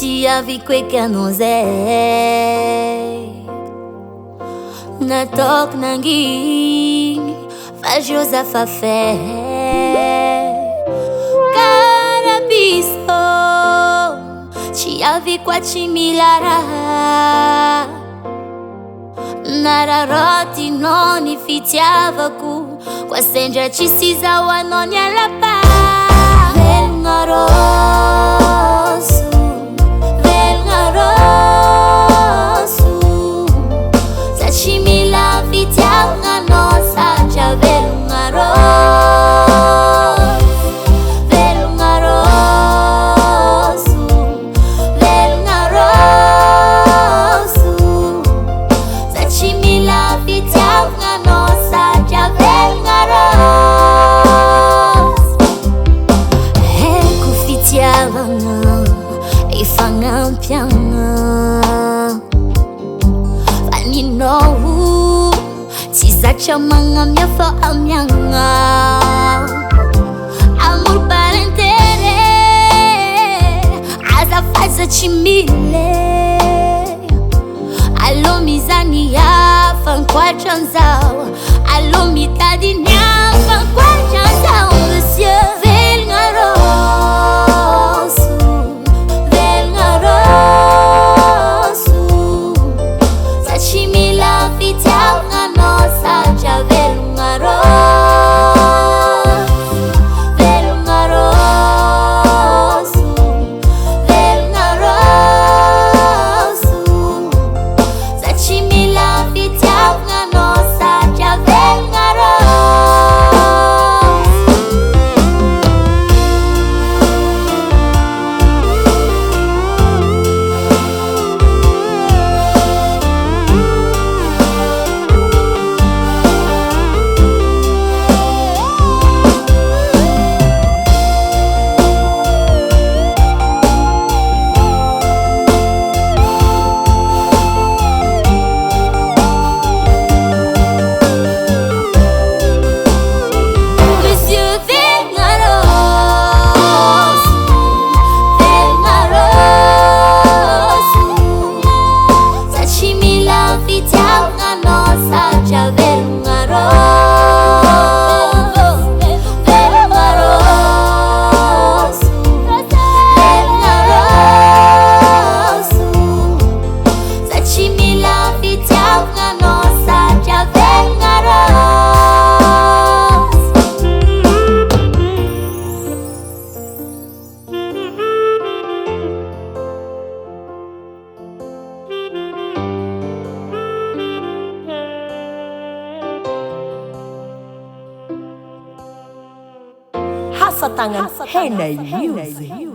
Tia vi kwe kanozei na tok nangi fajosa fafé carabiso tia vi kwa chimilara nararoti noni fitiava ku kwa senja chisiza wanonya lapa Fanino Tizacha manga mia fo amyanga Amor parentere Aza faza chimile Alo mizani ya fan kwa chanzao Alo mitadi nya fan kwa chanzao Monsieur Hasatangan Henay Music.